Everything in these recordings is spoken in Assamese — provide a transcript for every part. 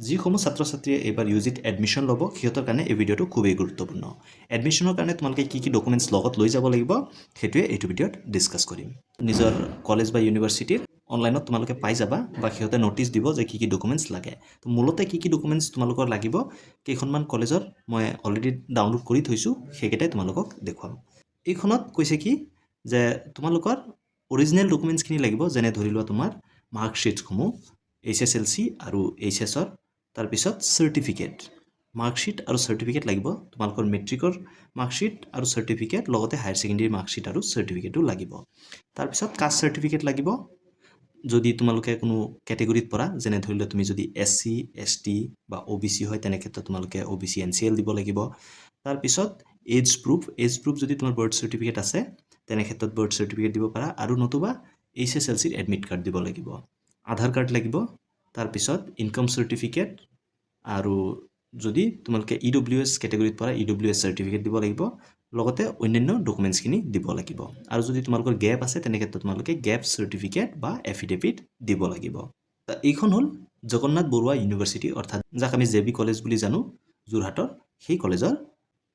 যিসমূহ ছাত্ৰ ছাত্ৰীয়ে এইবাৰ ইউজিত এডমিশ্যন ল'ব সিহঁতৰ কাৰণে এই ভিডিঅ'টো খুবেই গুৰুত্বপূৰ্ণ এডমিশ্যনৰ কাৰণে তোমালোকে কি কি ডকুমেণ্টছ লগত লৈ যাব লাগিব সেইটোৱে এইটো ভিডিঅ'ত ডিছকাছ কৰিম নিজৰ কলেজ বা ইউনিভাৰ্চিটিৰ অনলাইনত তোমালোকে পাই যাবা বা সিহঁতে নটিচ দিব যে কি ডকুমেণ্টছ লাগে তো মূলতে কি ডকুমেণ্টছ তোমালোকৰ লাগিব কেইখনমান কলেজৰ মই অলৰেডি ডাউনলোড কৰি থৈছোঁ সেইকেইটাই তোমালোকক দেখুৱাম এইখনত কৈছে কি যে তোমালোকৰ অৰিজিনেল ডকুমেণ্টছখিনি লাগিব যেনে ধৰি লোৱা তোমাৰ মাৰ্কশ্বিটসমূহ HSLC আৰু HSৰ তাৰপিছত চাৰ্টিফিকেট মাৰ্কশ্বিট আৰু চাৰ্টিফিকেট লাগিব তোমালোকৰ মেট্ৰিকৰ মাৰ্কশ্বিট আৰু চাৰ্টিফিকেট লগতে হায়াৰ ছেকেণ্ডেৰী মাৰ্কশ্বিট আৰু চাৰ্টিফিকেটো লাগিব তাৰপিছত কাষ্ট চাৰ্টিফিকেট লাগিব যদি তোমালোকে কোনো কেটেগৰীত পৰা যেনে ধৰি লোৱা তুমি যদি SC ST বা OBC হয় তেনে ক্ষেত্ৰত তোমালোকে OBC NCL দিব লাগিব তাৰপিছত এজ প্ৰুফ যদি তোমাৰ বাৰ্থ চাৰ্টিফিকেট আছে তেনে ক্ষেত্ৰত বাৰ্থ চাৰ্টিফিকেট দিব পাৰা আৰু নতুবা HSLCৰ এডমিট কাৰ্ড দিব লাগিব আধাৰ কাৰ্ড লাগিব তাৰপিছত ইনকাম চাৰ্টিফিকেট আৰু যদি তোমালোকে EWS কেটেগৰীত পৰা EWS চাৰ্টিফিকেট দিব লাগিব লগতে অন্যান্য ডকুমেণ্টছখিনি দিব লাগিব আৰু যদি তোমালোকৰ গেপ আছে তেনে ক্ষেত্ৰত তোমালোকে গেপ চাৰ্টিফিকেট বা এফিডেভিট দিব লাগিব এইখন হ'ল জগন্নাথ বৰুৱা ইউনিভাৰ্চিটি অৰ্থাৎ যাক আমি JB কলেজ বুলি জানো যোৰহাটৰ সেই কলেজৰ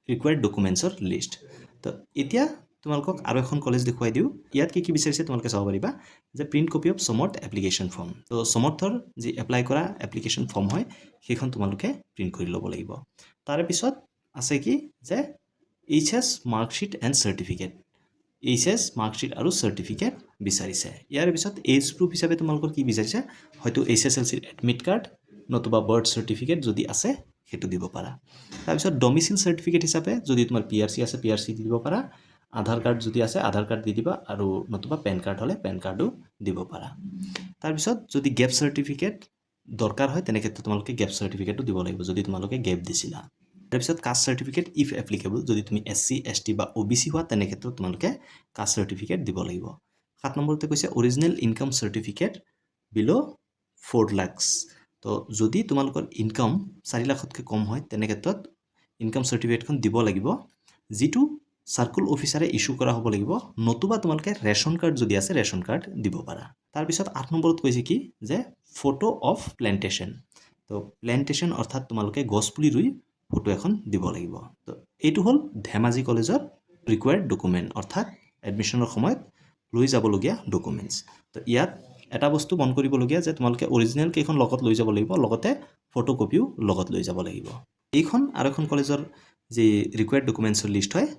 ৰিকুৱাৰ্ড ডকুমেণ্টছৰ লিষ্ট তো এতিয়া তোমালোকক আৰু এখন কলেজ দেখুৱাই দিওঁ ইয়াত কি বিচাৰিছে তোমালোকে চাব পাৰিবা যে প্ৰিণ্ট কপি অফ সমৰ্থ এপ্লিকেশ্যন ফৰ্ম তো সমৰ্থৰ যি এপ্লাই কৰা এপ্লিকেশ্যন ফৰ্ম হয় সেইখন তোমালোকে প্ৰিণ্ট কৰি ল'ব লাগিব তাৰে পিছত আছে কি যে HS marksheet and certificate HS marksheet আৰু চাৰ্টিফিকেট বিচাৰিছে ইয়াৰ পিছত এজ প্ৰুফ হিচাপে তোমালোকৰ কি বিচাৰিছে হয়তো HSLCৰ এডমিট কাৰ্ড নতুবা বাৰ্থ চাৰ্টিফিকেট যদি আছে সেইটো দিব পাৰা তাৰপিছত ডমিচিল চাৰ্টিফিকেট হিচাপে যদি তোমাৰ PRC আছে PRC দিব পাৰা আধাৰ কাৰ্ড যদি আছে আধাৰ কাৰ্ড দি দিবা আৰু নতুবা পেন কাৰ্ড হ'লে পেন কাৰ্ডো দিব পাৰা তাৰপিছত যদি গেপ চাৰ্টিফিকেট দৰকাৰ হয় তেনে ক্ষেত্ৰত তোমালোকে গেপ চাৰ্টিফিকেটটো দিব লাগিব যদি তোমালোকে গেপ দিছিলা তাৰপিছত কাষ্ট চাৰ্টিফিকেট ইফ এপ্লিকেবল যদি তুমি SC ST বা OBC হোৱা তেনে ক্ষেত্ৰত তোমালোকে কাষ্ট চাৰ্টিফিকেট দিব লাগিব 7 নম্বৰতে কৈছে অৰিজিনেল ইনকাম চাৰ্টিফিকেট বিলো 4 lakhs তো যদি তোমালোকৰ ইনকাম 4 লাখতকৈ কম হয় তেনে ক্ষেত্ৰত ইনকাম চাৰ্টিফিকেটখন দিব লাগিব যিটো সাৰ্কুল অফিচাৰে ইস্যু কৰা হ'ব লাগিব নতুবা তোমালোকে ৰেশন কাৰ্ড যদি আছে ৰেশন কাৰ্ড দিব পাৰা তাৰপিছত 8 নম্বৰত কৈছে কি যে ফটো অফ প্লেন্টেশন তো প্লেন্টেশন অৰ্থাৎ তোমালোকে গছপুলি ৰুই ফটো এখন দিব লাগিব তো এইটো হ'ল ধেমাজি কলেজৰ ৰিকুৱাৰ্ড ডকুমেণ্ট অৰ্থাৎ এডমিশ্যনৰ সময়ত লৈ যাবলগীয়া ডকুমেণ্টছ তো ইয়াত এটা বস্তু মন কৰিবলগীয়া যে তোমালোকে অৰিজিনেল কেইখন লগত লৈ যাব লাগিব লগতে ফটোকপিও লগত লৈ যাব লাগিব এইখন আৰু এখন কলেজৰ যি ৰিকুৱাৰ্ড ডকুমেণ্টছৰ লিষ্ট হয়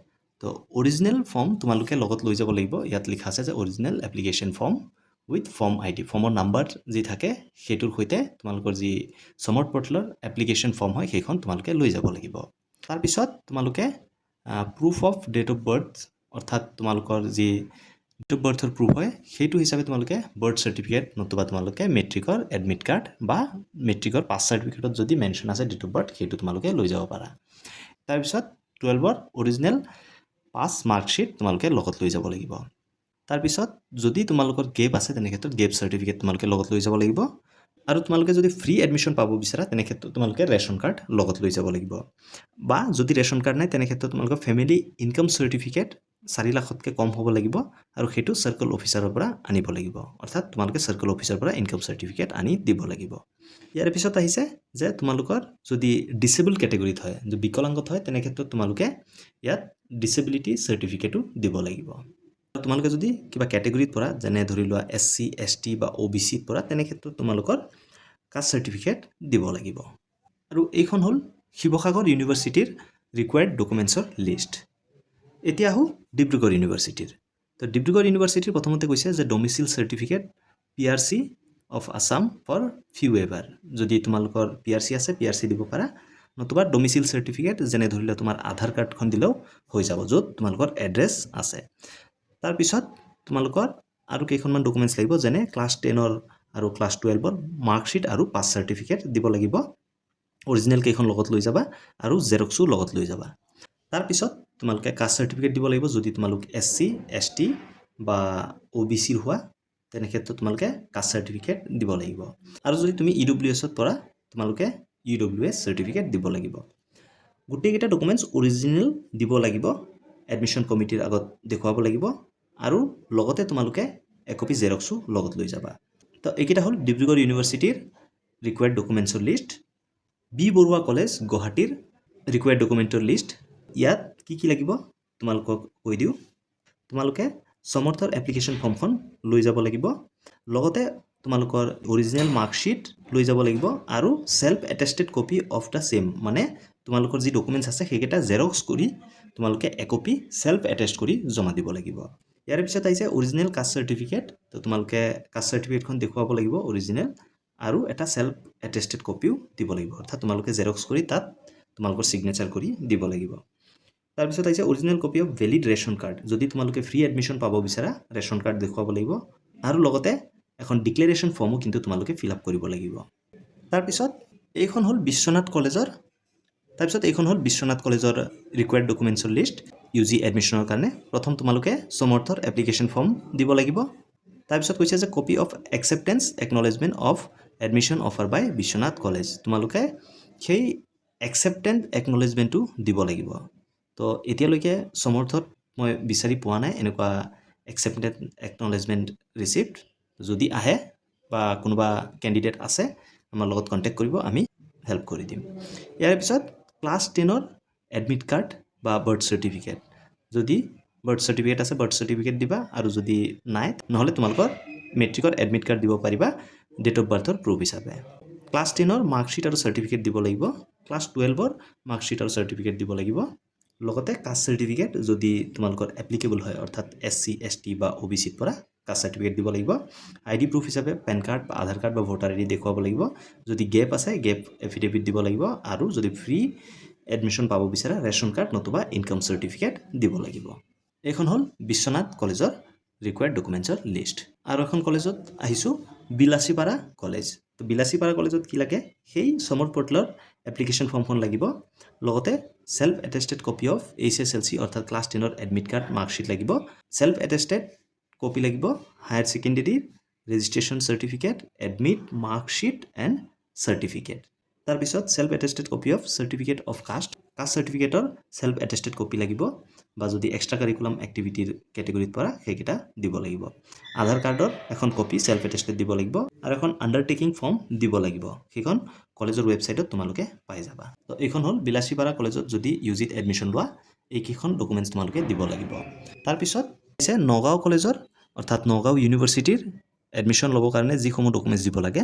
তো অৰিজিনেল ফৰ্ম তোমালোকে লগত লৈ যাব লাগিব ইয়াত লিখা আছে যে original application form with form ID ফৰ্মৰ নাম্বাৰ যি থাকে সেইটোৰ সৈতে তোমালোকৰ যি সমৰ্থ পৰ্টেলৰ এপ্লিকেশ্যন ফৰ্ম হয় সেইখন তোমালোকে লৈ যাব লাগিব তাৰপিছত তোমালোকে proof of date of birth অৰ্থাৎ তোমালোকৰ যি ডেট অফ বাৰ্থৰ প্ৰুফ হয় সেইটো হিচাপে তোমালোকে বাৰ্থ চাৰ্টিফিকেট নতুবা তোমালোকে মেট্ৰিকৰ এডমিট কাৰ্ড বা মেট্ৰিকৰ পাছ চাৰ্টিফিকেটত যদি মেনশ্যন আছে ডেট অফ বাৰ্থ সেইটো তোমালোকে লৈ যাব পাৰা তাৰপিছত 12ৰ অৰিজিনেল পাছ মাৰ্কশ্বিট তোমালোকে লগত লৈ যাব লাগিব তাৰপিছত যদি তোমালোকৰ গেপ আছে তেনে ক্ষেত্ৰত গেপ চাৰ্টিফিকেট তোমালোকে লগত লৈ যাব লাগিব আৰু তোমালোকে যদি ফ্ৰী এডমিশ্যন পাব বিচাৰা তেনে ক্ষেত্ৰত তোমালোকে ৰেশন কাৰ্ড লগত লৈ যাব লাগিব বা যদি ৰেশন কাৰ্ড নাই তেনে ক্ষেত্ৰত তোমালোকৰ ফেমিলি ইনকাম চাৰ্টিফিকেট 4 লাখতকৈ কম হ'ব লাগিব আৰু সেইটো সাৰ্কুল অফিচাৰৰ পৰা আনিব লাগিব অৰ্থাৎ তোমালোকে সাৰ্কুল অফিচাৰৰ পৰা ইনকাম চাৰ্টিফিকেট আনি দিব লাগিব ইয়াৰ পিছত আহিছে যে তোমালোকৰ যদি ডিসেবল কেটেগৰীত হয় যদি বিকলাংগত হয় তেনে ক্ষেত্ৰত তোমালোকে ইয়াত ডিসেবিলিটি চাৰ্টিফিকেটো দিব লাগিব তোমালোকে যদি কিবা কেটেগৰীত পৰা যেনে ধৰি লোৱা SC ST বা OBC পৰা তেনে ক্ষেত্ৰত তোমালোকৰ কাষ্ট চাৰ্টিফিকেট দিব লাগিব আৰু এইখন হ'ল শিৱসাগৰ ইউনিভাৰ্চিটিৰ ৰিকুৱাৰ্ড ডকুমেণ্টছৰ লিষ্ট এতিয়া আহো ডিব্ৰুগড় ইউনিভাৰ্চিটিৰ তো ডিব্ৰুগড় ইউনিভাৰ্চিটিৰ প্ৰথমতে কৈছে যে domicile certificate PRC of Assam for few ever যদি তোমালোকৰ PRC আছে PRC দিব পাৰা নতুবা ডমিচিল চাৰ্টিফিকেট যেনে ধৰি লোৱা তোমাৰ আধাৰ কাৰ্ডখন দিলেও হৈ যাব য'ত তোমালোকৰ এড্ৰেছ আছে তাৰপিছত তোমালোকৰ আৰু কেইখনমান ডকুমেণ্টছ লাগিব যেনে ক্লাছ 10ৰ আৰু ক্লাছ 12ৰ মাৰ্কশ্বিট আৰু পাছ চাৰ্টিফিকেট দিব লাগিব অৰিজিনেল কেইখন লগত লৈ যাবা আৰু জেৰক্সও লগত লৈ যাবা তাৰপিছত তোমালোকে কাষ্ট চাৰ্টিফিকেট দিব লাগিব যদি তোমালোক SC ST বা OBC হোৱা তেনে ক্ষেত্ৰত তোমালোকে কাষ্ট চাৰ্টিফিকেট দিব লাগিব আৰু যদি তুমি EWSত পৰা তোমালোকে EWS চাৰ্টিফিকেট দিব লাগিব গোটেইকেইটা ডকুমেণ্টছ অৰিজিনেল দিব লাগিব এডমিশ্যন কমিটিৰ আগত দেখুৱাব লাগিব আৰু লগতে তোমালোকে একপি জেৰক্সও লগত লৈ যাবা তো এইকেইটা হ'ল ডিব্ৰুগড় ইউনিভাৰ্চিটিৰ ৰিকুৱাৰ্ড ডকুমেণ্টছৰ লিষ্ট বি বৰুৱা কলেজ গুৱাহাটীৰ ৰিকুৱাৰ্ড ডকুমেণ্টৰ লিষ্ট। ইয়াত কি লাগিব তোমালোকক কৈ দিওঁ। তোমালোকে সমৰ্থৰ এপ্লিকেশ্যন ফৰ্মখন লৈ যাব লাগিব, লগতে তোমালোকৰ অৰিজিনেল মাৰ্কশ্বিট লৈ যাব লাগিব আৰু self attested copy of the same, মানে তোমালোকৰ যি ডকুমেণ্টছ আছে সেইকেইটা জেৰক্স কৰি তোমালোকে একপি সেল্ফ এটেষ্ট কৰি জমা দিব লাগিব। ইয়াৰ পিছত আহিছে অৰিজিনেল কাষ্ট চাৰ্টিফিকেট। তো তোমালোকে কাষ্ট চাৰ্টিফিকেটখন দেখুৱাব লাগিব অৰিজিনেল, আৰু এটা সেল্ফ এটেষ্টেড কপিও দিব লাগিব, অৰ্থাৎ তোমালোকে জেৰক্স কৰি তাত তোমালোকৰ ছিগনেচাৰ কৰি দিব লাগিব। তাৰপিছত আহিছে original copy of valid ration card. যদি তোমালোকে ফ্ৰী এডমিশ্যন পাব বিচাৰা ৰেচন কাৰ্ড দেখুৱাব লাগিব, আৰু লগতে এখন ডিক্লেৰেশ্যন ফৰ্মো কিন্তু তোমালোকে ফিল আপ কৰিব লাগিব। তাৰপিছত এইখন হ'ল বিশ্বনাথ কলেজৰ ৰিকুৱাৰ্ড ডকুমেণ্টছৰ লিষ্ট UG এডমিশ্যনৰ কাৰণে। প্ৰথম তোমালোকে সমৰ্থৰ এপ্লিকেশ্যন ফৰ্ম দিব লাগিব। তাৰপিছত কৈছে যে copy of acceptance acknowledgement of admission offer by Biswanath college. তোমালোকে সেই একচেপ্টেঞ্চ একনলেজমেণ্টটো দিব লাগিব। তো এতিয়ালৈকে সমৰ্থত মই বিচাৰি পোৱা নাই এনেকুৱা একচেপ্টেড একনলেজমেণ্ট ৰিচিপ্ট। যদি আহে বা কোনোবা কেণ্ডিডেট আছে আমাৰ লগত কণ্টেক্ট কৰিব, আমি হেল্প কৰি দিম। ইয়াৰ পিছত ক্লাছ 10ৰ এডমিট কাৰ্ড বা বাৰ্থ চাৰ্টিফিকেট। যদি বাৰ্থ চাৰ্টিফিকেট আছে বাৰ্থ চাৰ্টিফিকেট দিবা, আৰু যদি নাই নহ'লে তোমালোকৰ মেট্ৰিকৰ এডমিট কাৰ্ড দিব পাৰিবা ডেট অফ বাৰ্থৰ প্ৰুফ হিচাপে। ক্লাছ 10ৰ মাৰ্কশ্বিট আৰু চাৰ্টিফিকেট দিব লাগিব। ক্লাছ 12ৰ মাৰ্কশ্বিট আৰু চাৰ্টিফিকেট দিব লাগিব। লগতে কাষ্ট চাৰ্টিফিকেট যদি তোমালোকৰ এপ্লিকেবল হয়, অৰ্থাৎ SC ST বা OBCৰ পৰা কাষ্ট চাৰ্টিফিকেট দিব লাগিব। ID প্ৰুফ হিচাপে পেন কাৰ্ড বা আধাৰ কাৰ্ড বা ভোটাৰ ID দেখুৱাব লাগিব। যদি গেপ আছে গেপ এফিডেভিট দিব লাগিব, আৰু যদি ফ্ৰী এডমিশ্যন পাব বিচাৰা ৰেচন কাৰ্ড নতুবা ইনকাম চাৰ্টিফিকেট দিব লাগিব। এইখন হ'ল বিশ্বনাথ কলেজৰ ৰিকুৱাৰ্ড ডকুমেণ্টছৰ লিষ্ট। আৰু এখন কলেজত আহিছোঁ, বিলাসীপাৰা কলেজ। তো বিলাসীপাৰা কলেজত কি লাগে, সেই সমৰ্থ পৰ্টেলৰ এপ্লিকেশ্যন ফৰ্মখন লাগিব, লগতে self attested copy of HSLC অৰ্থাৎ ক্লাছ 10ৰ এডমিট কাৰ্ড মাৰ্কশ্বিট লাগিব, সেল্ফ এটেষ্টেড কপি লাগিব হায়াৰ ছেকেণ্ডেৰীৰ registration certificate, admit marksheet and certificate. তাৰপিছত self attested copy of certificate of caste চাৰ্টিফিকেটৰ সেল্ফ এটেষ্টেড কপি লাগিব, বা যদি এক্সট্ৰা কাৰিকুলাম এক্টিভিটিৰ কেটেগৰীত পৰা সেইকেইটা দিব লাগিব। আধাৰ কাৰ্ডৰ এখন কপি সেল্ফ এটেষ্টেড দিব লাগিব, আৰু এখন আণ্ডাৰটেকিং ফৰ্ম দিব লাগিব। সেইখন কলেজৰ ৱেবছাইটত তোমালোকে পাই যাবা। তো এইখন হ'ল বিলাসীপাৰা কলেজত যদি UGত এডমিশ্যন লোৱা এইকেইখন ডকুমেণ্টছ তোমালোকে দিব লাগিব। তাৰপিছত হৈছে নগাঁও কলেজৰ অৰ্থাৎ নগাঁও ইউনিভাৰ্চিটিৰ এডমিশ্যন ল'বৰ কাৰণে যিসমূহ ডকুমেণ্টছ দিব লাগে,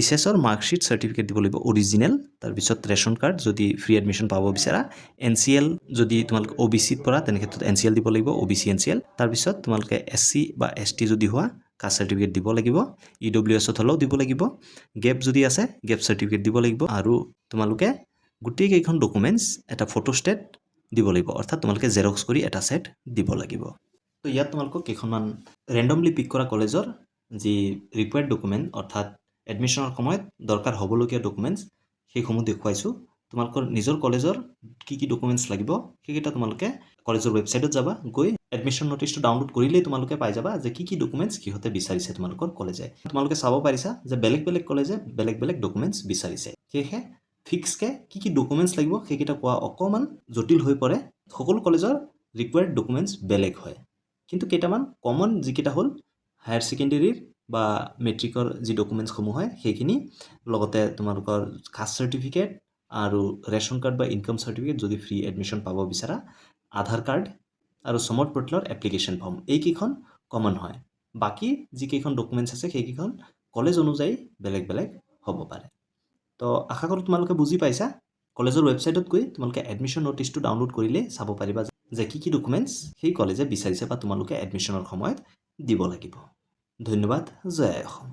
HSৰ মাৰ্কশ্বিট চাৰ্টিফিকেট দিব লাগিব অৰিজিনেল। তাৰপিছত ৰেচন কাৰ্ড যদি ফ্ৰী এডমিশ্যন পাব বিচাৰা, NCL যদি তোমালোকে OBCৰ পৰা তেনেক্ষেত্ৰত NCL দিব লাগিব, OBC NCL। তাৰপিছত তোমালোকে SC বা ST যদি হোৱা কাষ্ট চাৰ্টিফিকেট দিব লাগিব, EWSত হ'লেও দিব লাগিব, গেপ যদি আছে গেপ চাৰ্টিফিকেট দিব লাগিব, আৰু তোমালোকে গোটেইকেইখন ডকুমেণ্টছ এটা ফটোষ্টেট দিব লাগিব, অৰ্থাৎ তোমালোকে জেৰক্স কৰি এটা ছেট দিব লাগিব। তো ইয়াত তোমালোকক কেইখনমান ৰেণ্ডমলি পিক কৰা কলেজৰ যি ৰিকুৱাৰ্ড ডকুমেণ্ট অৰ্থাৎ এডমিশ্যনৰ সময়ত দৰকাৰ হ'বলগীয়া ডকুমেণ্টছ সেইসমূহ দেখুৱাইছোঁ। তোমালোকৰ নিজৰ কলেজৰ কি ডকুমেণ্টছ লাগিব সেইকেইটা তোমালোকে কলেজৰ ৱেবছাইটত যাবা, গৈ এডমিশ্যন নটিচটো ডাউনলোড কৰিলেই তোমালোকে পাই যাবা যে কি ডকুমেণ্টছ সিহঁতে বিচাৰিছে তোমালোকৰ কলেজে। তোমালোকে চাব পাৰিছা যে বেলেগ বেলেগ কলেজে বেলেগ বেলেগ ডকুমেণ্টছ বিচাৰিছে, সেয়েহে ফিক্সকৈ কি ডকুমেণ্টছ লাগিব সেইকেইটা কোৱা অকণমান জটিল হৈ পৰে। সকলো কলেজৰ ৰিকুৱাৰ্ড ডকুমেণ্টছ বেলেগ হয়, কিন্তু কেইটামান কমন যিকেইটা হ'ল হায়াৰ ছেকেণ্ডেৰীৰ বা মেট্ৰিকৰ যি ডকুমেণ্টছসমূহ হয় সেইখিনি, লগতে তোমালোকৰ কাষ্ট চাৰ্টিফিকেট আৰু ৰেচন কাৰ্ড বা ইনকাম চাৰ্টিফিকেট যদি ফ্ৰী এডমিশ্যন পাব বিচাৰা, আধাৰ কাৰ্ড আৰু সমৰ্থ পৰ্টেলৰ এপ্লিকেশ্যন ফৰ্ম, এইকেইখন কমন হয়। বাকী যিকেইখন ডকুমেণ্টছ আছে সেইকেইখন কলেজ অনুযায়ী বেলেগ বেলেগ হ'ব পাৰে। তো আশা কৰোঁ তোমালোকে বুজি পাইছা। কলেজৰ ৱেবছাইটত গৈ তোমালোকে এডমিশ্যন নটিচটো ডাউনলোড কৰিলেই চাব পাৰিবা যে কি ডকুমেণ্টছ সেই কলেজে বিচাৰিছে বা তোমালোকে এডমিশ্যনৰ সময়ত দিব লাগিব। ধন্যবাদ। জয় অসম।